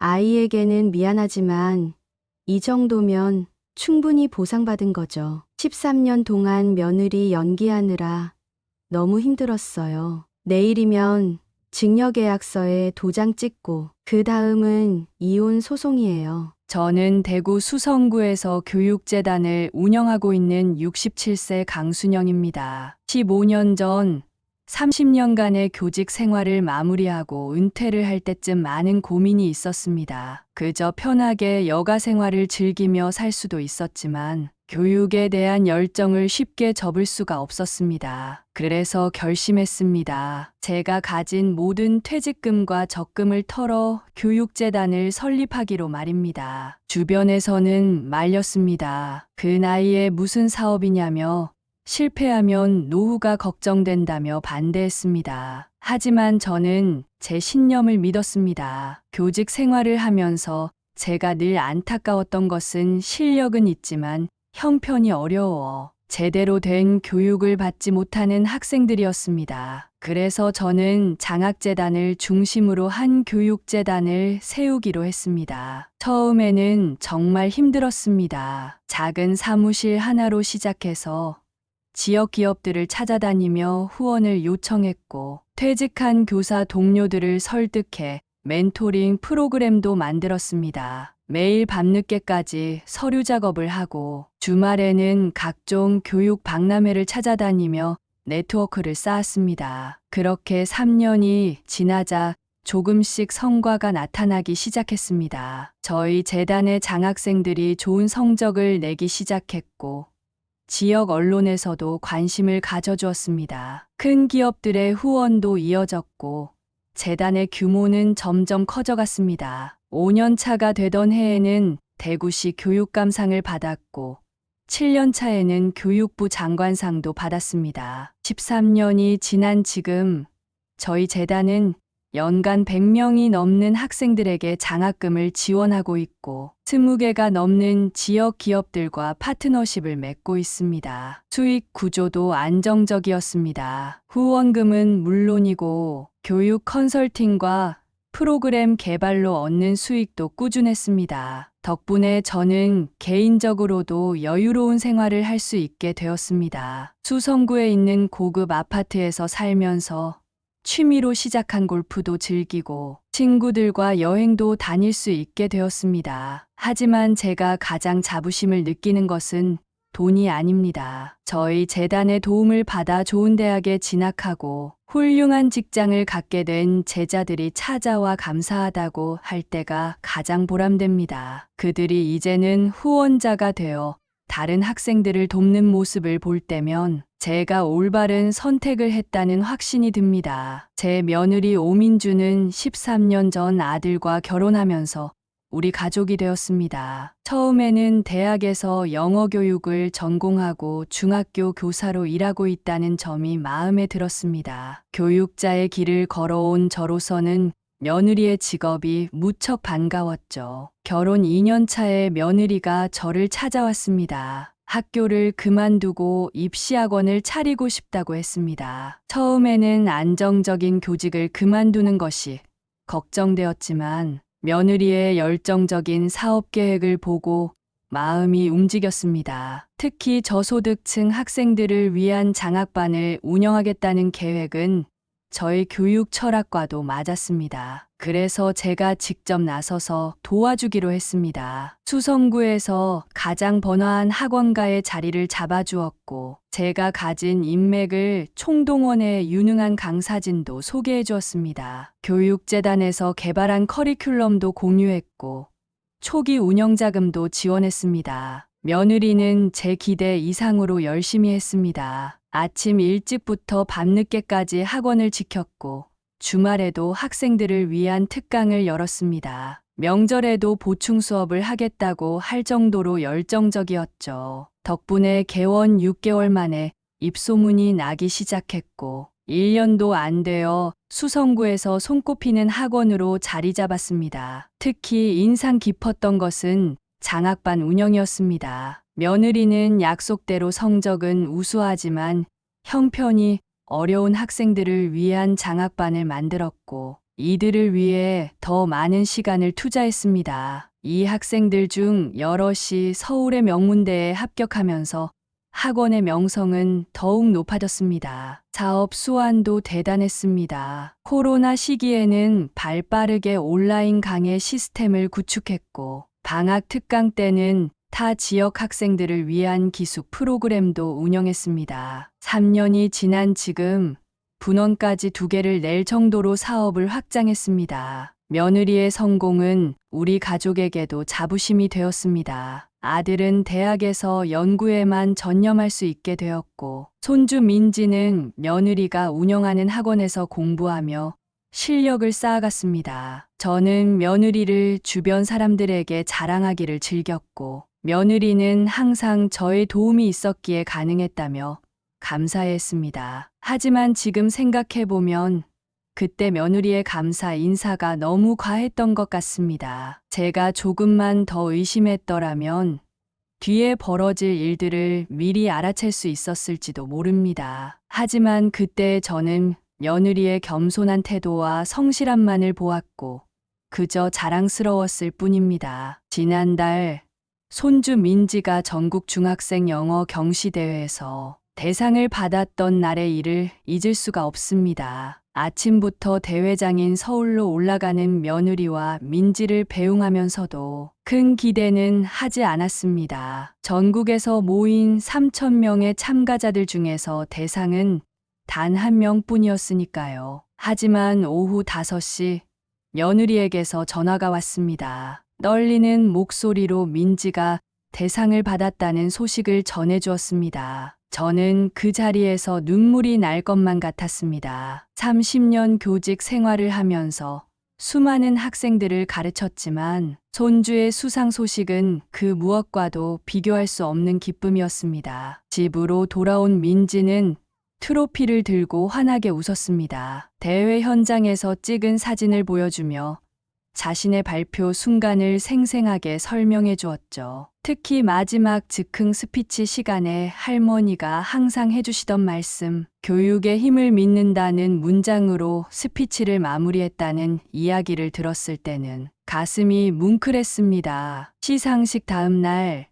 아이에게는 미안하지만 이 정도면 충분히 보상받은 거죠. 13년 동안 며느리 연기하느라 너무 힘들었어요. 내일이면 증여계약서에 도장 찍고 그 다음은 이혼 소송이에요. 저는 대구 수성구에서 교육재단을 운영하고 있는 67세 강순영입니다. 15년 전 30년간의 교직 생활을 마무리하고 은퇴를 할 때쯤 많은 고민이 있었습니다. 그저 편하게 여가 생활을 즐기며 살 수도 있었지만 교육에 대한 열정을 쉽게 접을 수가 없었습니다. 그래서 결심했습니다. 제가 가진 모든 퇴직금과 적금을 털어 교육재단을 설립하기로 말입니다. 주변에서는 말렸습니다. 그 나이에 무슨 사업이냐며 실패하면 노후가 걱정된다며 반대했습니다. 하지만 저는 제 신념을 믿었습니다. 교직 생활을 하면서 제가 늘 안타까웠던 것은 실력은 있지만 형편이 어려워 제대로 된 교육을 받지 못하는 학생들이었습니다. 그래서 저는 장학재단을 중심으로 한 교육재단을 세우기로 했습니다. 처음에는 정말 힘들었습니다. 작은 사무실 하나로 시작해서 지역 기업들을 찾아다니며 후원을 요청했고 퇴직한 교사 동료들을 설득해 멘토링 프로그램도 만들었습니다. 매일 밤늦게까지 서류 작업을 하고 주말에는 각종 교육 박람회를 찾아다니며 네트워크를 쌓았습니다. 그렇게 3년이 지나자 조금씩 성과가 나타나기 시작했습니다. 저희 재단의 장학생들이 좋은 성적을 내기 시작했고 지역 언론에서도 관심을 가져주었습니다. 큰 기업들의 후원도 이어졌고 재단의 규모는 점점 커져갔습니다. 5년 차가 되던 해에는 대구시 교육감상을 받았고 7년 차에는 교육부 장관상도 받았습니다. 13년이 지난 지금 저희 재단은 연간 100명이 넘는 학생들에게 장학금을 지원하고 있고 20개가 넘는 지역 기업들과 파트너십을 맺고 있습니다. 수익 구조도 안정적이었습니다. 후원금은 물론이고 교육 컨설팅과 프로그램 개발로 얻는 수익도 꾸준했습니다. 덕분에 저는 개인적으로도 여유로운 생활을 할 수 있게 되었습니다. 수성구에 있는 고급 아파트에서 살면서 취미로 시작한 골프도 즐기고 친구들과 여행도 다닐 수 있게 되었습니다. 하지만 제가 가장 자부심을 느끼는 것은 돈이 아닙니다. 저희 재단의 도움을 받아 좋은 대학에 진학하고 훌륭한 직장을 갖게 된 제자들이 찾아와 감사하다고 할 때가 가장 보람됩니다. 그들이 이제는 후원자가 되어 다른 학생들을 돕는 모습을 볼 때면 제가 올바른 선택을 했다는 확신이 듭니다. 제 며느리 오민주는 13년 전 아들과 결혼하면서 우리 가족이 되었습니다. 처음에는 대학에서 영어 교육을 전공하고 중학교 교사로 일하고 있다는 점이 마음에 들었습니다. 교육자의 길을 걸어온 저로서는 며느리의 직업이 무척 반가웠죠. 결혼 2년 차에 며느리가 저를 찾아왔습니다. 학교를 그만두고 입시학원을 차리고 싶다고 했습니다. 처음에는 안정적인 교직을 그만두는 것이 걱정되었지만 며느리의 열정적인 사업 계획을 보고 마음이 움직였습니다. 특히 저소득층 학생들을 위한 장학반을 운영하겠다는 계획은 저희 교육 철학과도 맞았습니다. 그래서 제가 직접 나서서 도와주기로 했습니다. 수성구에서 가장 번화한 학원가의 자리를 잡아주었고 제가 가진 인맥을 총동원해 유능한 강사진도 소개해 주었습니다. 교육재단에서 개발한 커리큘럼도 공유했고 초기 운영자금도 지원했습니다. 며느리는 제 기대 이상으로 열심히 했습니다. 아침 일찍부터 밤늦게까지 학원을 지켰고 주말에도 학생들을 위한 특강을 열었습니다. 명절에도 보충 수업을 하겠다고 할 정도로 열정적이었죠. 덕분에 개원 6개월 만에 입소문이 나기 시작했고 1년도 안 되어 수성구에서 손꼽히는 학원으로 자리 잡았습니다. 특히 인상 깊었던 것은 장학반 운영이었습니다. 며느리는 약속대로 성적은 우수하지만 형편이 어려운 학생들을 위한 장학반을 만들었고 이들을 위해 더 많은 시간을 투자했습니다. 이 학생들 중 여럿이 서울의 명문대에 합격하면서 학원의 명성은 더욱 높아졌습니다. 사업 수완도 대단했습니다. 코로나 시기에는 발빠르게 온라인 강의 시스템을 구축했고, 방학 특강 때는 타 지역 학생들을 위한 기숙 프로그램도 운영했습니다. 3년이 지난 지금 분원까지 2개를 낼 정도로 사업을 확장했습니다. 며느리의 성공은 우리 가족에게도 자부심이 되었습니다. 아들은 대학에서 연구에만 전념할 수 있게 되었고, 손주 민지는 며느리가 운영하는 학원에서 공부하며 실력을 쌓아갔습니다. 저는 며느리를 주변 사람들에게 자랑하기를 즐겼고, 며느리는 항상 저의 도움이 있었기에 가능했다며 감사했습니다. 하지만 지금 생각해보면 그때 며느리의 감사 인사가 너무 과했던 것 같습니다. 제가 조금만 더 의심했더라면 뒤에 벌어질 일들을 미리 알아챌 수 있었을지도 모릅니다. 하지만 그때 저는 며느리의 겸손한 태도와 성실함만을 보았고 그저 자랑스러웠을 뿐입니다. 지난달 손주 민지가 전국 중학생 영어 경시대회에서 대상을 받았던 날의 일을 잊을 수가 없습니다. 아침부터 대회장인 서울로 올라가는 며느리와 민지를 배웅하면서도 큰 기대는 하지 않았습니다. 전국에서 모인 3,000명의 참가자들 중에서 대상은 단 1명뿐이었으니까요. 하지만 오후 5시 며느리에게서 전화가 왔습니다. 떨리는 목소리로 민지가 대상을 받았다는 소식을 전해주었습니다. 저는 그 자리에서 눈물이 날 것만 같았습니다. 30년 교직 생활을 하면서 수많은 학생들을 가르쳤지만 손주의 수상 소식은 그 무엇과도 비교할 수 없는 기쁨이었습니다. 집으로 돌아온 민지는 트로피를 들고 환하게 웃었습니다. 대회 현장에서 찍은 사진을 보여주며 자신의 발표 순간을 생생하게 설명해 주었죠. 특히 마지막 즉흥 스피치 시간에 할머니가 항상 해주시던 말씀, 교육의 힘을 믿는다는 문장으로 스피치를 마무리했다는 이야기를 들었을 때는 가슴이 뭉클했습니다. 시상식 다음 날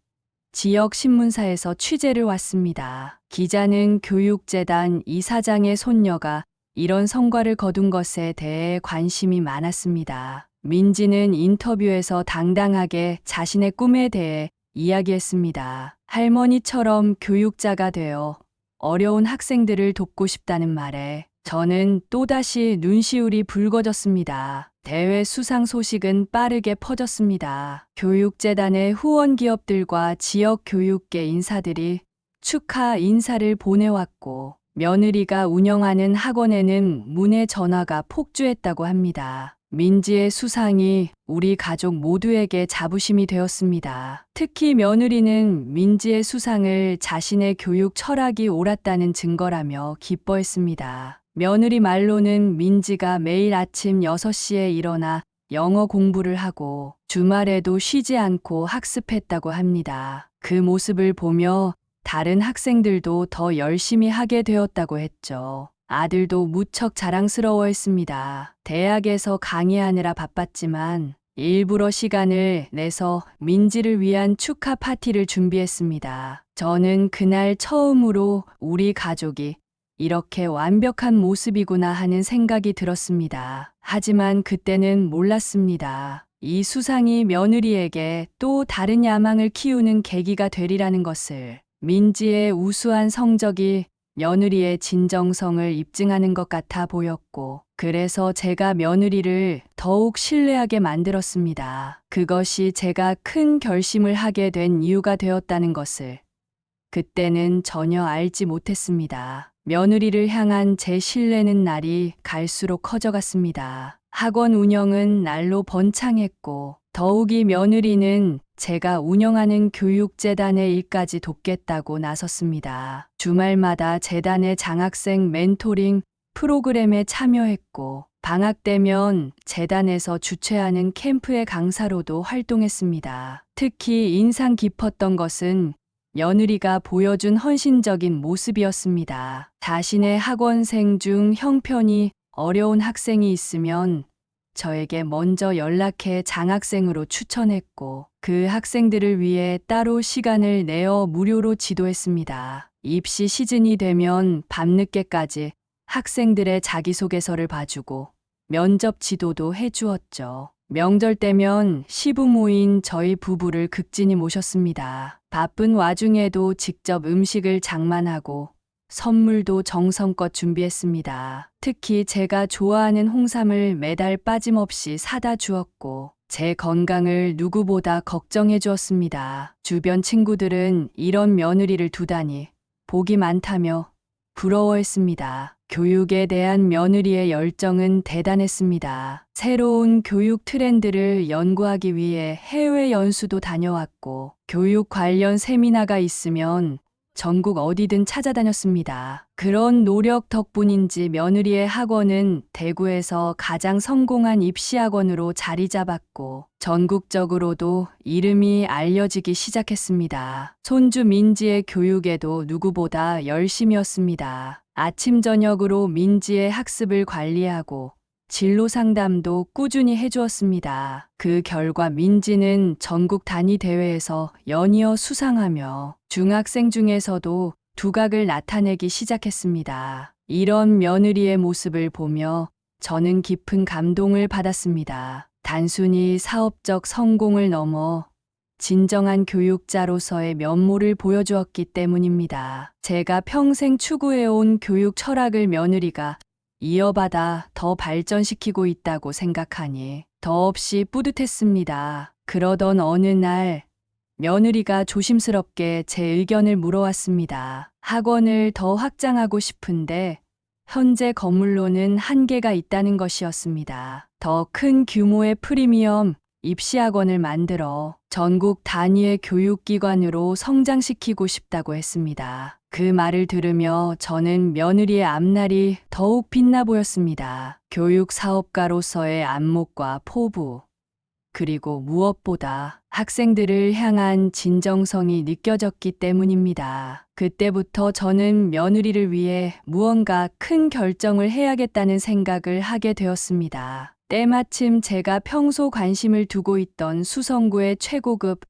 지역 신문사에서 취재를 왔습니다. 기자는 교육재단 이사장의 손녀가 이런 성과를 거둔 것에 대해 관심이 많았습니다. 민지는 인터뷰에서 당당하게 자신의 꿈에 대해 이야기했습니다. 할머니처럼 교육자가 되어 어려운 학생들을 돕고 싶다는 말에 저는 또다시 눈시울이 붉어졌습니다. 대회 수상 소식은 빠르게 퍼졌습니다. 교육재단의 후원 기업들과 지역 교육계 인사들이 축하 인사를 보내왔고 며느리가 운영하는 학원에는 문의 전화가 폭주했다고 합니다. 민지의 수상이 우리 가족 모두에게 자부심이 되었습니다. 특히 며느리는 민지의 수상을 자신의 교육 철학이 옳았다는 증거라며 기뻐했습니다. 며느리 말로는 민지가 매일 아침 6시에 일어나 영어 공부를 하고 주말에도 쉬지 않고 학습했다고 합니다. 그 모습을 보며 다른 학생들도 더 열심히 하게 되었다고 했죠. 아들도 무척 자랑스러워했습니다. 대학에서 강의하느라 바빴지만 일부러 시간을 내서 민지를 위한 축하 파티를 준비했습니다. 저는 그날 처음으로 우리 가족이 이렇게 완벽한 모습이구나 하는 생각이 들었습니다. 하지만 그때는 몰랐습니다. 이 수상이 며느리에게 또 다른 야망을 키우는 계기가 되리라는 것을. 민지의 우수한 성적이 며느리의 진정성을 입증하는 것 같아 보였고, 그래서 제가 며느리를 더욱 신뢰하게 만들었습니다. 그것이 제가 큰 결심을 하게 된 이유가 되었다는 것을 그때는 전혀 알지 못했습니다. 며느리를 향한 제 신뢰는 날이 갈수록 커져갔습니다. 학원 운영은 날로 번창했고, 더욱이 며느리는 제가 운영하는 교육재단의 일까지 돕겠다고 나섰습니다. 주말마다 재단의 장학생 멘토링 프로그램에 참여했고, 방학 때면 재단에서 주최하는 캠프의 강사로도 활동했습니다. 특히 인상 깊었던 것은 며느리가 보여준 헌신적인 모습이었습니다. 자신의 학원생 중 형편이 어려운 학생이 있으면 저에게 먼저 연락해 장학생으로 추천했고 그 학생들을 위해 따로 시간을 내어 무료로 지도했습니다. 입시 시즌이 되면 밤늦게까지 학생들의 자기소개서를 봐주고 면접 지도도 해주었죠. 명절 때면 시부모인 저희 부부를 극진히 모셨습니다. 바쁜 와중에도 직접 음식을 장만하고 선물도 정성껏 준비했습니다. 특히 제가 좋아하는 홍삼을 매달 빠짐없이 사다 주었고 제 건강을 누구보다 걱정해 주었습니다. 주변 친구들은 이런 며느리를 두다니 복이 많다며 부러워했습니다. 교육에 대한 며느리의 열정은 대단했습니다. 새로운 교육 트렌드를 연구하기 위해 해외 연수도 다녀왔고 교육 관련 세미나가 있으면 전국 어디든 찾아다녔습니다. 그런 노력 덕분인지 며느리의 학원은 대구에서 가장 성공한 입시학원으로 자리 잡았고 전국적으로도 이름이 알려지기 시작했습니다. 손주 민지의 교육에도 누구보다 열심이었습니다. 아침 저녁으로 민지의 학습을 관리하고 진로 상담도 꾸준히 해주었습니다. 그 결과 민지는 전국 단위 대회에서 연이어 수상하며 중학생 중에서도 두각을 나타내기 시작했습니다. 이런 며느리의 모습을 보며 저는 깊은 감동을 받았습니다. 단순히 사업적 성공을 넘어 진정한 교육자로서의 면모를 보여주었기 때문입니다. 제가 평생 추구해온 교육 철학을 며느리가 이어받아 더 발전시키고 있다고 생각하니 더없이 뿌듯했습니다. 그러던 어느 날 며느리가 조심스럽게 제 의견을 물어왔습니다. 학원을 더 확장하고 싶은데 현재 건물로는 한계가 있다는 것이었습니다. 더 큰 규모의 프리미엄 입시학원을 만들어 전국 단위의 교육기관으로 성장시키고 싶다고 했습니다. 그 말을 들으며 저는 며느리의 앞날이 더욱 빛나 보였습니다. 교육 사업가로서의 안목과 포부, 그리고 무엇보다 학생들을 향한 진정성이 느껴졌기 때문입니다. 그때부터 저는 며느리를 위해 무언가 큰 결정을 해야겠다는 생각을 하게 되었습니다. 때마침 제가 평소 관심을 두고 있던 수성구의 최고급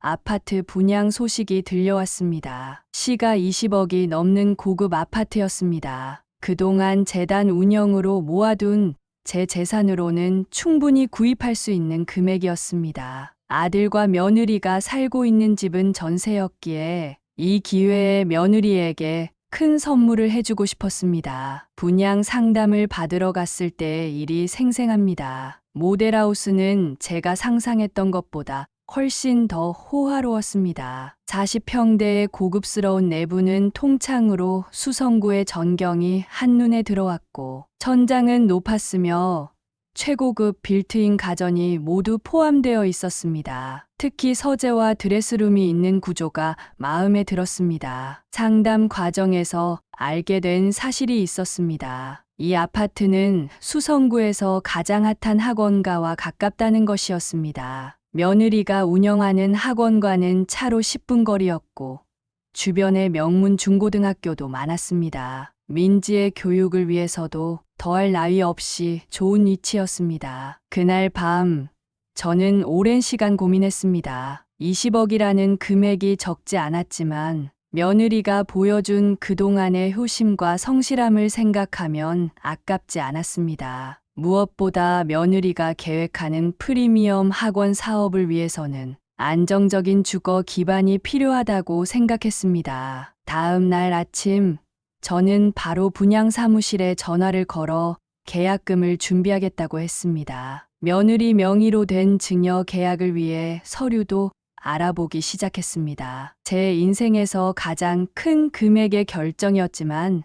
아파트 분양 소식이 들려왔습니다. 시가 20억이 넘는 고급 아파트였습니다. 그동안 재단 운영으로 모아둔 제 재산으로는 충분히 구입할 수 있는 금액이었습니다. 아들과 며느리가 살고 있는 집은 전세였기에 이 기회에 며느리에게 큰 선물을 해주고 싶었습니다. 분양 상담을 받으러 갔을 때의 일이 생생합니다. 모델하우스는 제가 상상했던 것보다 훨씬 더 호화로웠습니다. 40평대의 고급스러운 내부는 통창으로 수성구의 전경이 한눈에 들어왔고 천장은 높았으며 최고급 빌트인 가전이 모두 포함되어 있었습니다. 특히 서재와 드레스룸이 있는 구조가 마음에 들었습니다. 상담 과정에서 알게 된 사실이 있었습니다. 이 아파트는 수성구에서 가장 핫한 학원가와 가깝다는 것이었습니다. 며느리가 운영하는 학원과는 차로 10분 거리였고 주변에 명문 중고등학교도 많았습니다. 민지의 교육을 위해서도 더할 나위 없이 좋은 위치였습니다. 그날 밤 저는 오랜 시간 고민했습니다. 20억이라는 금액이 적지 않았지만 며느리가 보여준 그동안의 효심과 성실함을 생각하면 아깝지 않았습니다. 무엇보다 며느리가 계획하는 프리미엄 학원 사업을 위해서는 안정적인 주거 기반이 필요하다고 생각했습니다. 다음 날 아침 저는 바로 분양 사무실에 전화를 걸어 계약금을 준비하겠다고 했습니다. 며느리 명의로 된 증여 계약을 위해 서류도 알아보기 시작했습니다. 제 인생에서 가장 큰 금액의 결정이었지만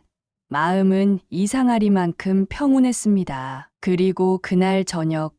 마음은 이상하리만큼 평온했습니다. 그리고 그날 저녁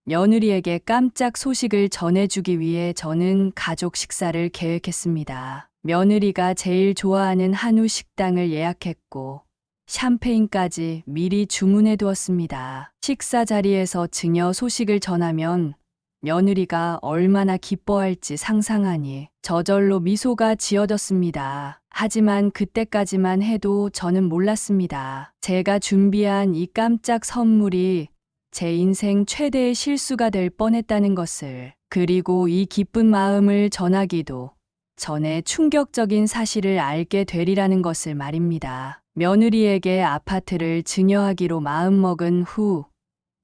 며느리에게 깜짝 소식을 전해주기 위해 저는 가족 식사를 계획했습니다. 며느리가 제일 좋아하는 한우 식당을 예약했고 샴페인까지 미리 주문해 두었습니다. 식사 자리에서 증여 소식을 전하면 며느리가 얼마나 기뻐할지 상상하니 저절로 미소가 지어졌습니다. 하지만 그때까지만 해도 저는 몰랐습니다. 제가 준비한 이 깜짝 선물이 제 인생 최대의 실수가 될 뻔했다는 것을, 그리고 이 기쁜 마음을 전하기도 전에 충격적인 사실을 알게 되리라는 것을 말입니다. 며느리에게 아파트를 증여하기로 마음먹은 후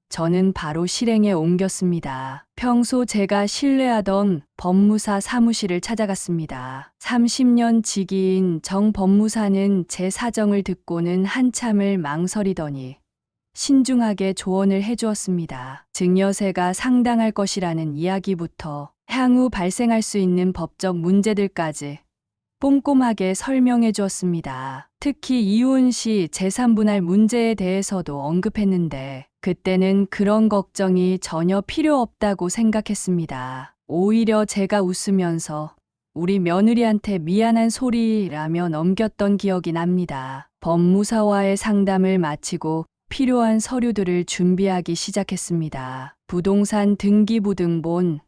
저는 바로 실행에 옮겼습니다. 평소 제가 신뢰하던 법무사 사무실을 찾아갔습니다. 30년 지기인 정 법무사는 제 사정을 듣고는 한참을 망설이더니 신중하게 조언을 해주었습니다. 증여세가 상당할 것이라는 이야기부터 향후 발생할 수 있는 법적 문제들까지 꼼꼼하게 설명해 주었습니다. 특히 이혼 시 재산 분할 문제에 대해서도 언급했는데 그때는 그런 걱정이 전혀 필요 없다고 생각했습니다. 오히려 제가 웃으면서 우리 며느리한테 미안한 소리라며 넘겼던 기억이 납니다. 법무사와의 상담을 마치고 필요한 서류들을 준비하기 시작했습니다. 부동산 등기부등본,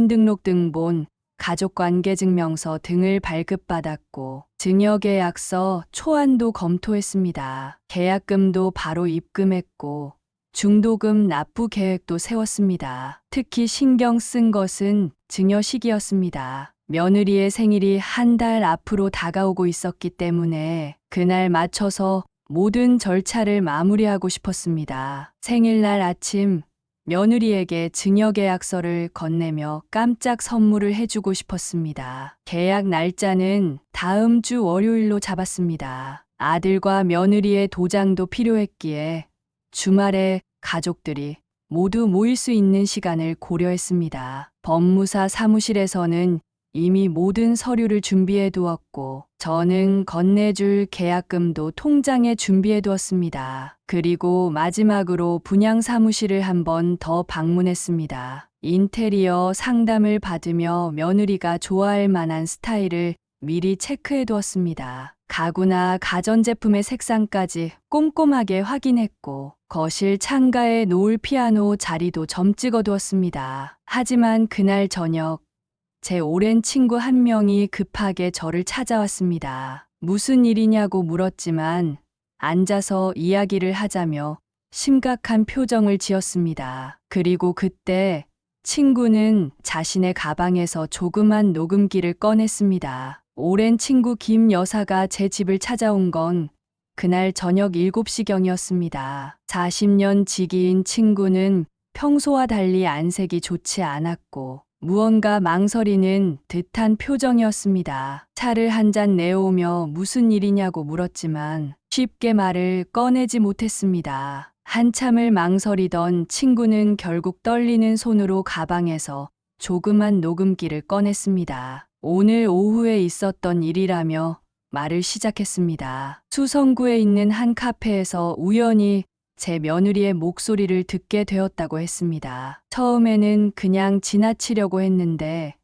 주민등록등본, 가족관계증명서 등을 발급받았고 증여계약서 초안도 검토했습니다. 계약금도 바로 입금했고 중도금 납부 계획도 세웠습니다. 특히 신경 쓴 것은 증여 시기였습니다. 며느리의 생일이 한 달 앞으로 다가오고 있었기 때문에 그날 맞춰서 모든 절차를 마무리하고 싶었습니다. 생일날 아침 며느리에게 증여계약서를 건네며 깜짝 선물을 해주고 싶었습니다. 계약 날짜는 다음 주 월요일로 잡았습니다. 아들과 며느리의 도장도 필요했기에 주말에 가족들이 모두 모일 수 있는 시간을 고려했습니다. 법무사 사무실에서는 이미 모든 서류를 준비해 두었고 저는 건네줄 계약금도 통장에 준비해 두었습니다. 그리고 마지막으로 분양 사무실을 한 번 더 방문했습니다. 인테리어 상담을 받으며 며느리가 좋아할 만한 스타일을 미리 체크해 두었습니다. 가구나 가전제품의 색상까지 꼼꼼하게 확인했고 거실 창가에 놓을 피아노 자리도 점 찍어 두었습니다. 하지만 그날 저녁 제 오랜 친구 한 명이 급하게 저를 찾아왔습니다. 무슨 일이냐고 물었지만 앉아서 이야기를 하자며 심각한 표정을 지었습니다. 그리고 그때 친구는 자신의 가방에서 조그만 녹음기를 꺼냈습니다. 오랜 친구 김 여사가 제 집을 찾아온 건 그날 저녁 7시경이었습니다. 40년 지기인 친구는 평소와 달리 안색이 좋지 않았고 무언가 망설이는 듯한 표정이었습니다. 차를 한 잔 내어오며 무슨 일이냐고 물었지만 쉽게 말을 꺼내지 못했습니다. 한참을 망설이던 친구는 결국 떨리는 손으로 가방에서 조그만 녹음기를 꺼냈습니다. 오늘 오후에 있었던 일이라며 말을 시작했습니다. 수성구에 있는 한 카페에서 우연히 제 며느리의 목소리를 듣게 되었다고 했습니다. 처음에는 그냥 지나치려고 했는데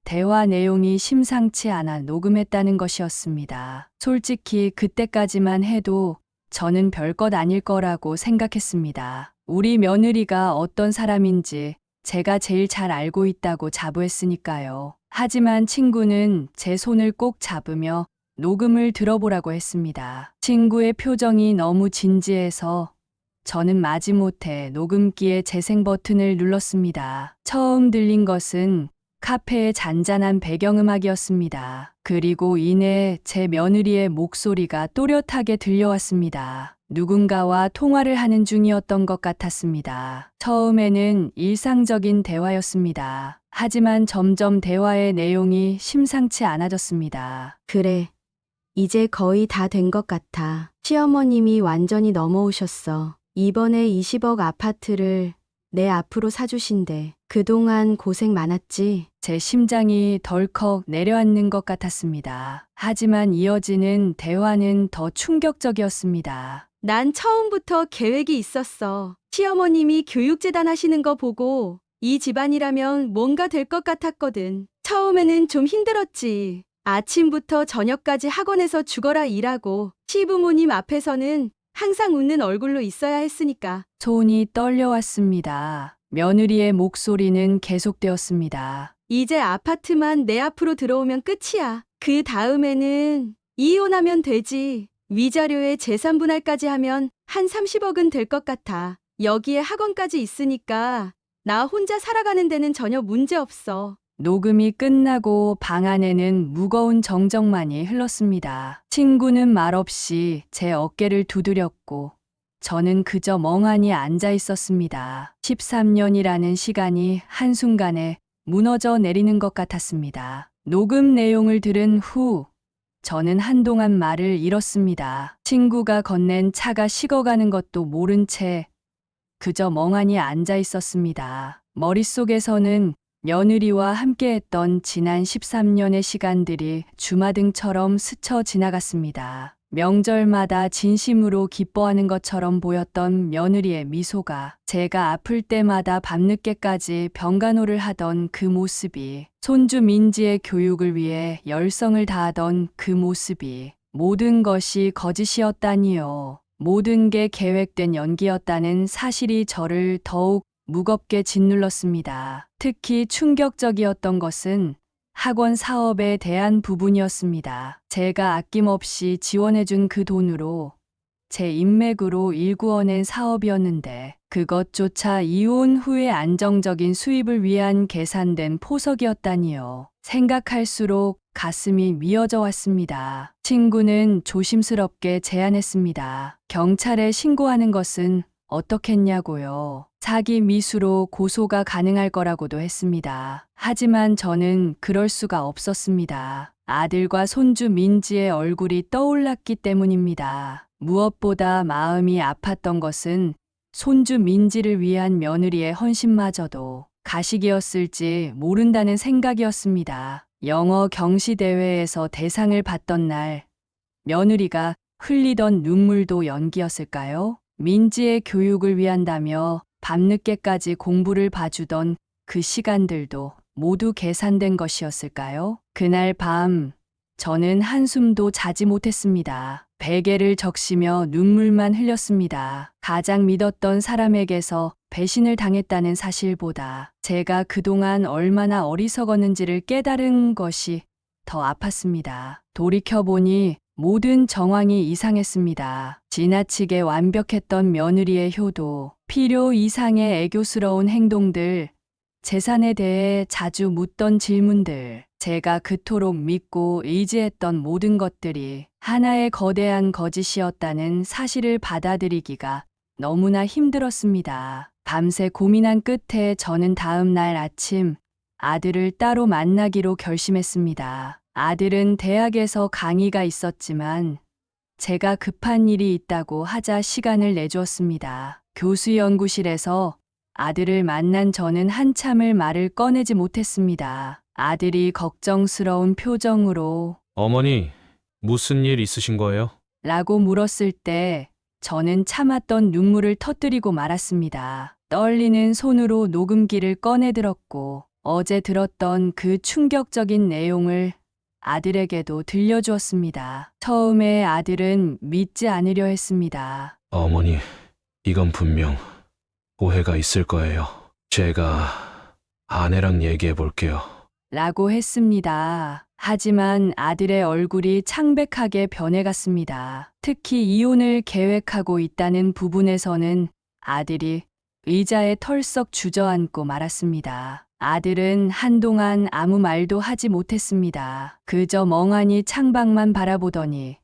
대화 내용이 심상치 않아 녹음했다는 것이었습니다. 솔직히 그때까지만 해도 저는 별것 아닐 거라고 생각했습니다. 우리 며느리가 어떤 사람인지 제가 제일 잘 알고 있다고 자부했으니까요. 하지만 친구는 제 손을 꼭 잡으며 녹음을 들어보라고 했습니다. 친구의 표정이 너무 진지해서 저는 마지못해 녹음기의 재생 버튼을 눌렀습니다. 처음 들린 것은 카페의 잔잔한 배경음악이었습니다. 그리고 이내 제 며느리의 목소리가 또렷하게 들려왔습니다. 누군가와 통화를 하는 중이었던 것 같았습니다. 처음에는 일상적인 대화였습니다. 하지만 점점 대화의 내용이 심상치 않아졌습니다. 그래. 이제 거의 다 된 것 같아. 시어머님이 완전히 넘어오셨어. 이번에 20억 아파트를 내 앞으로 사주신대. 그동안 고생 많았지? 제 심장이 덜컥 내려앉는 것 같았습니다. 하지만 이어지는 대화는 더 충격적이었습니다. 난 처음부터 계획이 있었어. 시어머님이 교육재단 하시는 거 보고 이 집안이라면 뭔가 될 것 같았거든. 처음에는 좀 힘들었지. 아침부터 저녁까지 학원에서 죽어라 일하고 시부모님 앞에서는 항상 웃는 얼굴로 있어야 했으니까. 손이 떨려왔습니다. 며느리의 목소리는 계속되었습니다. 이제 아파트만 내 앞으로 들어오면 끝이야. 그 다음에는 이혼하면 되지. 위자료에 재산 분할까지 하면 한 30억은 될 것 같아. 여기에 학원까지 있으니까 나 혼자 살아가는 데는 전혀 문제 없어. 녹음이 끝나고 방 안에는 무거운 정적만이 흘렀습니다. 친구는 말없이 제 어깨를 두드렸고 저는 그저 멍하니 앉아 있었습니다. 13년이라는 시간이 한순간에 무너져 내리는 것 같았습니다. 녹음 내용을 들은 후 저는 한동안 말을 잃었습니다. 친구가 건넨 차가 식어가는 것도 모른 채 그저 멍하니 앉아 있었습니다. 머릿속에서는 며느리와 함께했던 지난 13년의 시간들이 주마등처럼 스쳐 지나갔습니다. 명절마다 진심으로 기뻐하는 것처럼 보였던 며느리의 미소가, 제가 아플 때마다 밤늦게까지 병간호를 하던 그 모습이, 손주 민지의 교육을 위해 열성을 다하던 그 모습이, 모든 것이 거짓이었다니요. 모든 게 계획된 연기였다는 사실이 저를 더욱 무겁게 짓눌렀습니다. 특히 충격적이었던 것은 학원 사업에 대한 부분이었습니다. 제가 아낌없이 지원해준 그 돈으로 제 인맥으로 일구어낸 사업이었는데 그것조차 이혼 후의 안정적인 수입을 위한 계산된 포석이었다니요. 생각할수록 가슴이 미어져 왔습니다. 친구는 조심스럽게 제안했습니다. 경찰에 신고하는 것은 어떻겠냐고요. 사기 미수로 고소가 가능할 거라고도 했습니다. 하지만 저는 그럴 수가 없었습니다. 아들과 손주 민지의 얼굴이 떠올랐기 때문입니다. 무엇보다 마음이 아팠던 것은 손주 민지를 위한 며느리의 헌신마저도 가식이었을지 모른다는 생각이었습니다. 영어 경시대회에서 대상을 받던 날, 며느리가 흘리던 눈물도 연기였을까요? 민지의 교육을 위한다며 밤늦게까지 공부를 봐주던 그 시간들도 모두 계산된 것이었을까요? 그날 밤, 저는 한숨도 자지 못했습니다. 베개를 적시며 눈물만 흘렸습니다. 가장 믿었던 사람에게서 배신을 당했다는 사실보다 제가 그동안 얼마나 어리석었는지를 깨달은 것이 더 아팠습니다. 돌이켜보니 모든 정황이 이상했습니다. 지나치게 완벽했던 며느리의 효도, 필요 이상의 애교스러운 행동들, 재산에 대해 자주 묻던 질문들, 제가 그토록 믿고 의지했던 모든 것들이 하나의 거대한 거짓이었다는 사실을 받아들이기가 너무나 힘들었습니다. 밤새 고민한 끝에 저는 다음 날 아침 아들을 따로 만나기로 결심했습니다. 아들은 대학에서 강의가 있었지만 제가 급한 일이 있다고 하자 시간을 내주었습니다. 교수 연구실에서 아들을 만난 저는 한참을 말을 꺼내지 못했습니다. 아들이 걱정스러운 표정으로 어머니, 무슨 일 있으신 거예요? 라고 물었을 때 저는 참았던 눈물을 터뜨리고 말았습니다. 떨리는 손으로 녹음기를 꺼내들었고 어제 들었던 그 충격적인 내용을 아들에게도 들려주었습니다. 처음에 아들은 믿지 않으려 했습니다. 어머니, 이건 분명 오해가 있을 거예요. 제가 아내랑 얘기해 볼게요. 라고 했습니다. 하지만 아들의 얼굴이 창백하게 변해갔습니다. 특히 이혼을 계획하고 있다는 부분에서는 아들이 의자에 털썩 주저앉고 말았습니다. 아들은 한동안 아무 말도 하지 못했습니다. 그저 멍하니 창밖만 바라보더니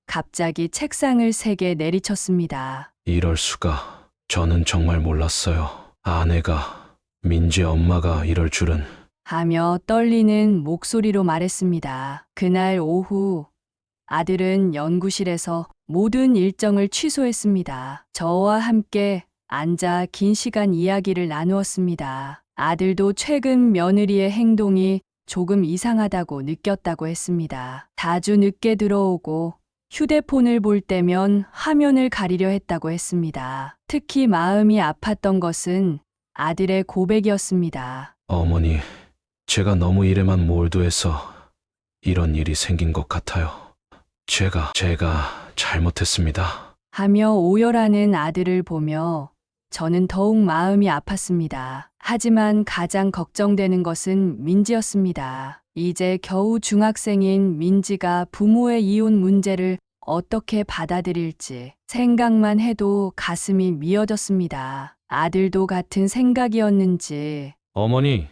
갑자기 책상을 3개 내리쳤습니다. 이럴 수가. 저는 정말 몰랐어요. 아내가, 민지 엄마가 이럴 줄은. 하며 떨리는 목소리로 말했습니다. 그날 오후 아들은 연구실에서 모든 일정을 취소했습니다. 저와 함께 앉아 긴 시간 이야기를 나누었습니다. 아들도 최근 며느리의 행동이 조금 이상하다고 느꼈다고 했습니다. 자주 늦게 들어오고 휴대폰을 볼 때면 화면을 가리려 했다고 했습니다. 특히 마음이 아팠던 것은 아들의 고백이었습니다. 어머니, 제가 너무 일에만 몰두해서 이런 일이 생긴 것 같아요. 제가 잘못했습니다. 하며 오열하는 아들을 보며 저는 더욱 마음이 아팠습니다. 하지만 가장 걱정되는 것은 민지였습니다. 이제 겨우 중학생인 민지가 부모의 이혼 문제를 어떻게 받아들일지 생각만 해도 가슴이 미어졌습니다. 아들도 같은 생각이었는지 어머니,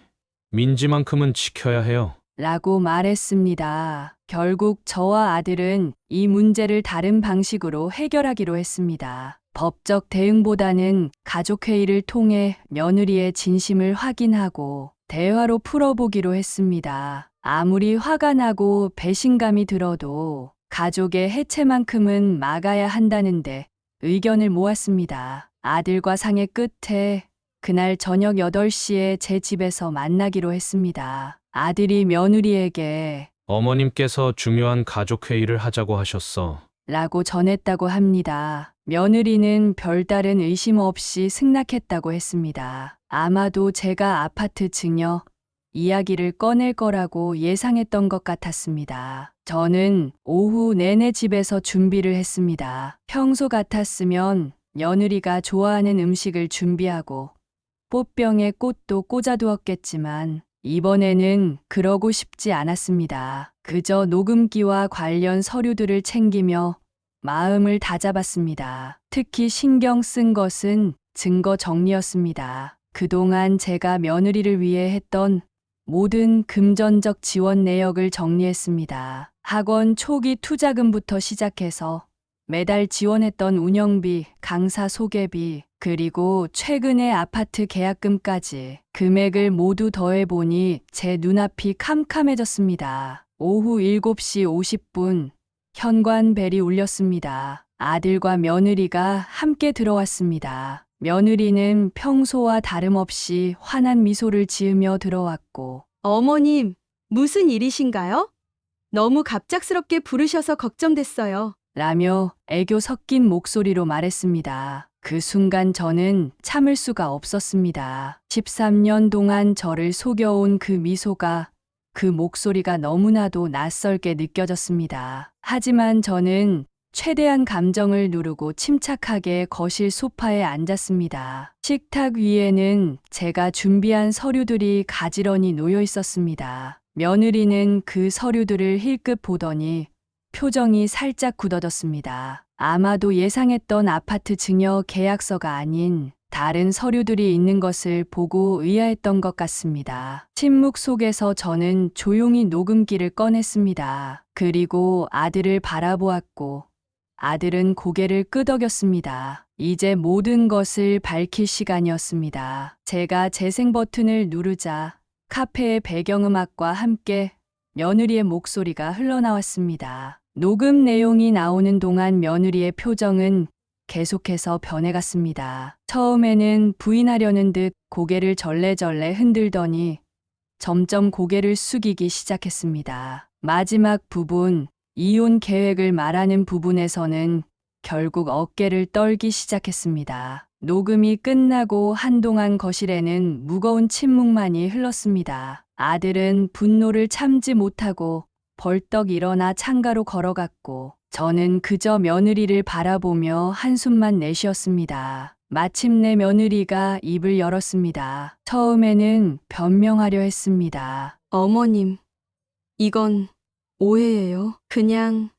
민지만큼은 지켜야 해요. 라고 말했습니다. 결국 저와 아들은 이 문제를 다른 방식으로 해결하기로 했습니다. 법적 대응보다는 가족회의를 통해 며느리의 진심을 확인하고 대화로 풀어보기로 했습니다. 아무리 화가 나고 배신감이 들어도 가족의 해체만큼은 막아야 한다는데 의견을 모았습니다. 아들과 상의 끝에 그날 저녁 8시에 제 집에서 만나기로 했습니다. 아들이 며느리에게 어머님께서 중요한 가족회의를 하자고 하셨어. 라고 전했다고 합니다. 며느리는 별다른 의심 없이 승낙했다고 했습니다. 아마도 제가 아파트 증여 이야기를 꺼낼 거라고 예상했던 것 같았습니다. 저는 오후 내내 집에서 준비를 했습니다. 평소 같았으면 며느리가 좋아하는 음식을 준비하고 꽃병에 꽃도 꽂아두었겠지만 이번에는 그러고 싶지 않았습니다. 그저 녹음기와 관련 서류들을 챙기며 마음을 다잡았습니다. 특히 신경 쓴 것은 증거 정리였습니다. 그동안 제가 며느리를 위해 했던 모든 금전적 지원 내역을 정리했습니다. 학원 초기 투자금부터 시작해서 매달 지원했던 운영비, 강사 소개비, 그리고 최근의 아파트 계약금까지 금액을 모두 더해보니 제 눈앞이 캄캄해졌습니다. 오후 7시 50분 현관벨이 울렸습니다. 아들과 며느리가 함께 들어왔습니다. 며느리는 평소와 다름없이 환한 미소를 지으며 들어왔고 어머님, 무슨 일이신가요? 너무 갑작스럽게 부르셔서 걱정됐어요. 라며 애교 섞인 목소리로 말했습니다. 그 순간 저는 참을 수가 없었습니다. 13년 동안 저를 속여온 그 미소가, 그 목소리가 너무나도 낯설게 느껴졌습니다. 하지만 저는 최대한 감정을 누르고 침착하게 거실 소파에 앉았습니다. 식탁 위에는 제가 준비한 서류들이 가지런히 놓여 있었습니다. 며느리는 그 서류들을 힐끗 보더니 표정이 살짝 굳어졌습니다. 아마도 예상했던 아파트 증여 계약서가 아닌 다른 서류들이 있는 것을 보고 의아했던 것 같습니다. 침묵 속에서 저는 조용히 녹음기를 꺼냈습니다. 그리고 아들을 바라보았고 아들은 고개를 끄덕였습니다. 이제 모든 것을 밝힐 시간이었습니다. 제가 재생 버튼을 누르자 카페의 배경음악과 함께 며느리의 목소리가 흘러나왔습니다. 녹음 내용이 나오는 동안 며느리의 표정은 계속해서 변해갔습니다. 처음에는 부인하려는 듯 고개를 절레절레 흔들더니 점점 고개를 숙이기 시작했습니다. 마지막 부분, 이혼 계획을 말하는 부분에서는 결국 어깨를 떨기 시작했습니다. 녹음이 끝나고 한동안 거실에는 무거운 침묵만이 흘렀습니다. 아들은 분노를 참지 못하고 벌떡 일어나 창가로 걸어갔고 저는 그저 며느리를 바라보며 한숨만 내쉬었습니다. 마침내 며느리가 입을 열었습니다. 처음에는 변명하려 했습니다. 어머님, 이건 오해예요. 그냥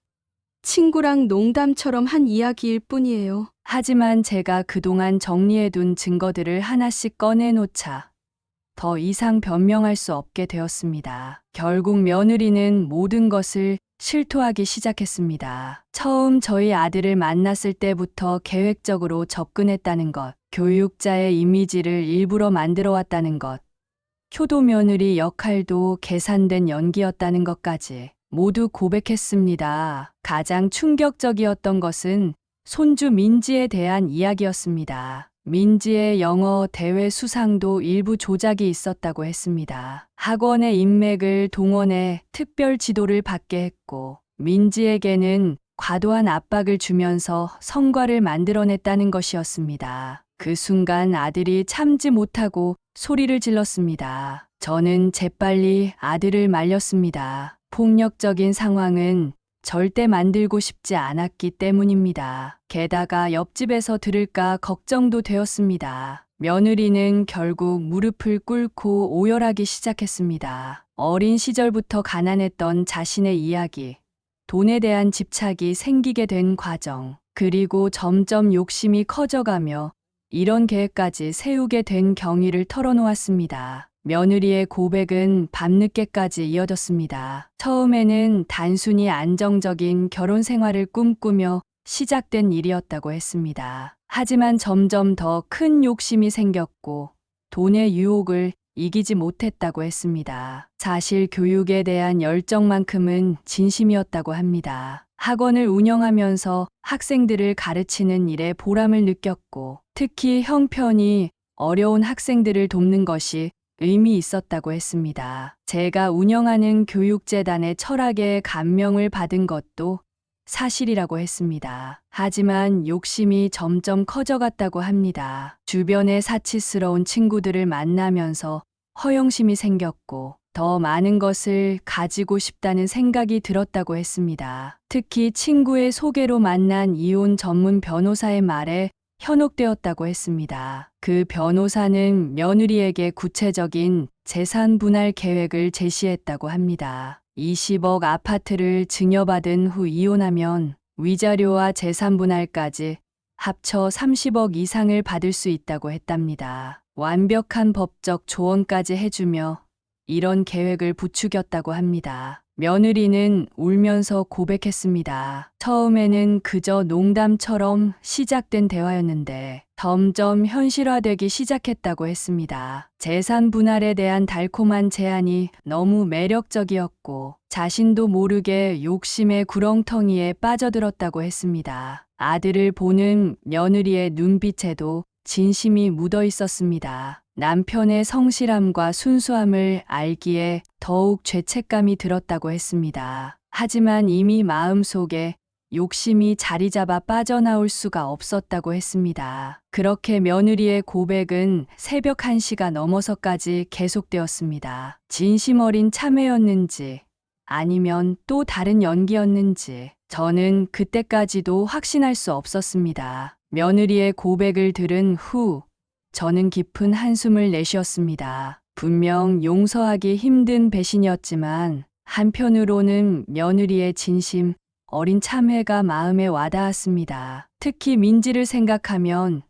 친구랑 농담처럼 한 이야기일 뿐이에요. 하지만 제가 그동안 정리해둔 증거들을 하나씩 꺼내놓자 더 이상 변명할 수 없게 되었습니다. 결국 며느리는 모든 것을 실토하기 시작했습니다. 처음 저희 아들을 만났을 때부터 계획적으로 접근했다는 것, 교육자의 이미지를 일부러 만들어 왔다는 것, 효도 며느리 역할도 계산된 연기였다는 것까지 모두 고백했습니다. 가장 충격적이었던 것은 손주 민지에 대한 이야기였습니다. 민지의 영어 대회 수상도 일부 조작이 있었다고 했습니다. 학원의 인맥을 동원해 특별 지도를 받게 했고 민지에게는 과도한 압박을 주면서 성과를 만들어냈다는 것이었습니다. 그 순간 아들이 참지 못하고 소리를 질렀습니다. 저는 재빨리 아들을 말렸습니다. 폭력적인 상황은 절대 만들고 싶지 않았기 때문입니다. 게다가 옆집에서 들을까 걱정도 되었습니다. 며느리는 결국 무릎을 꿇고 오열하기 시작했습니다. 어린 시절부터 가난했던 자신의 이야기, 돈에 대한 집착이 생기게 된 과정, 그리고 점점 욕심이 커져가며 이런 계획까지 세우게 된 경위를 털어놓았습니다. 며느리의 고백은 밤늦게까지 이어졌습니다. 처음에는 단순히 안정적인 결혼 생활을 꿈꾸며 시작된 일이었다고 했습니다. 하지만 점점 더 큰 욕심이 생겼고 돈의 유혹을 이기지 못했다고 했습니다. 사실 교육에 대한 열정만큼은 진심이었다고 합니다. 학원을 운영하면서 학생들을 가르치는 일에 보람을 느꼈고 특히 형편이 어려운 학생들을 돕는 것이 의미 있었다고 했습니다. 제가 운영하는 교육재단의 철학에 감명을 받은 것도 사실이라고 했습니다. 하지만 욕심이 점점 커져갔다고 합니다. 주변의 사치스러운 친구들을 만나면서 허영심이 생겼고 더 많은 것을 가지고 싶다는 생각이 들었다고 했습니다. 특히 친구의 소개로 만난 이혼 전문 변호사의 말에 현혹되었다고 했습니다. 그 변호사는 며느리에게 구체적인 재산 분할 계획을 제시했다고 합니다. 20억 아파트를 증여받은 후 이혼하면 위자료와 재산 분할까지 합쳐 30억 이상을 받을 수 있다고 했답니다. 완벽한 법적 조언까지 해주며 이런 계획을 부추겼다고 합니다. 며느리는 울면서 고백했습니다. 처음에는 그저 농담처럼 시작된 대화였는데 점점 현실화되기 시작했다고 했습니다. 재산 분할에 대한 달콤한 제안이 너무 매력적이었고 자신도 모르게 욕심의 구렁텅이에 빠져들었다고 했습니다. 아들을 보는 며느리의 눈빛에도 진심이 묻어 있었습니다. 남편의 성실함과 순수함을 알기에 더욱 죄책감이 들었다고 했습니다. 하지만 이미 마음속에 욕심이 자리 잡아 빠져나올 수가 없었다고 했습니다. 그렇게 며느리의 고백은 새벽 1시가 넘어서까지 계속되었습니다. 진심 어린 참회였는지 아니면 또 다른 연기였는지 저는 그때까지도 확신할 수 없었습니다. 며느리의 고백을 들은 후 저는 깊은 한숨을 내쉬었습니다. 분명 용서하기 힘든 배신이었지만 한편으로는 며느리의 진심 어린 참회가 마음에 와닿았습니다. 특히 민지를 생각하면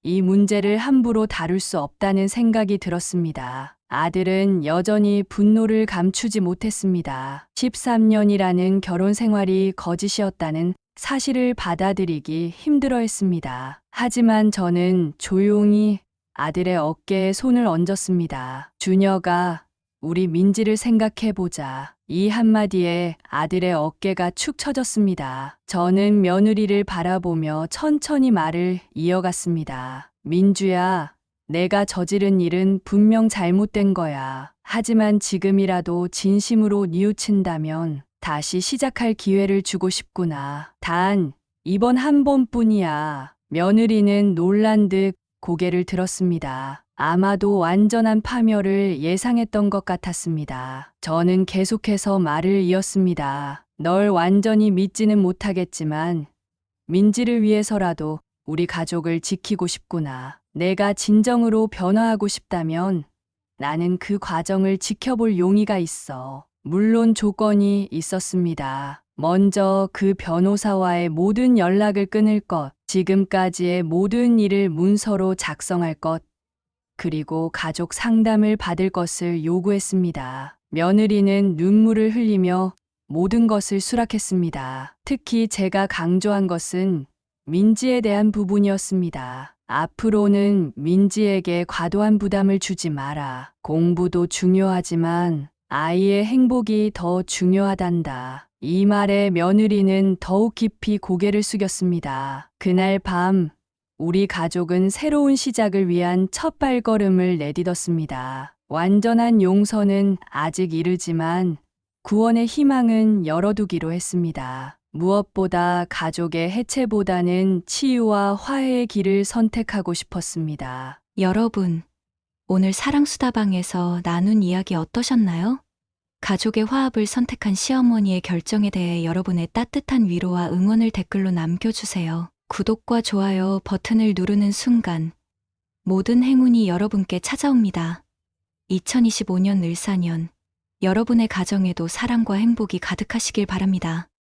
이 문제를 함부로 다룰 수 없다는 생각이 들었습니다. 아들은 여전히 분노를 감추지 못했습니다. 13년이라는 결혼 생활이 거짓이었다는 사실을 받아들이기 힘들어했습니다. 하지만 저는 조용히 아들의 어깨에 손을 얹었습니다. 준혁아, 우리 민지를 생각해보자. 이 한마디에 아들의 어깨가 축 처졌습니다. 저는 며느리를 바라보며 천천히 말을 이어갔습니다. 민주야, 내가 저지른 일은 분명 잘못된 거야. 하지만 지금이라도 진심으로 뉘우친다면 다시 시작할 기회를 주고 싶구나. 단, 이번 한 번뿐이야. 며느리는 놀란 듯 고개를 들었습니다. 아마도 완전한 파멸을 예상했던 것 같았습니다. 저는 계속해서 말을 이었습니다. 널 완전히 믿지는 못하겠지만 민지를 위해서라도 우리 가족을 지키고 싶구나. 내가 진정으로 변화하고 싶다면 나는 그 과정을 지켜볼 용의가 있어. 물론 조건이 있었습니다. 먼저 그 변호사와의 모든 연락을 끊을 것, 지금까지의 모든 일을 문서로 작성할 것, 그리고 가족 상담을 받을 것을 요구했습니다. 며느리는 눈물을 흘리며 모든 것을 수락했습니다. 특히 제가 강조한 것은 민지에 대한 부분이었습니다. 앞으로는 민지에게 과도한 부담을 주지 마라. 공부도 중요하지만 아이의 행복이 더 중요하단다. 이 말에 며느리는 더욱 깊이 고개를 숙였습니다. 그날 밤 우리 가족은 새로운 시작을 위한 첫 발걸음을 내딛었습니다. 완전한 용서는 아직 이르지만 구원의 희망은 열어두기로 했습니다. 무엇보다 가족의 해체보다는 치유와 화해의 길을 선택하고 싶었습니다. 여러분, 오늘 사랑수다방에서 나눈 이야기 어떠셨나요? 가족의 화합을 선택한 시어머니의 결정에 대해 여러분의 따뜻한 위로와 응원을 댓글로 남겨주세요. 구독과 좋아요 버튼을 누르는 순간 모든 행운이 여러분께 찾아옵니다. 2025년 을사년, 여러분의 가정에도 사랑과 행복이 가득하시길 바랍니다.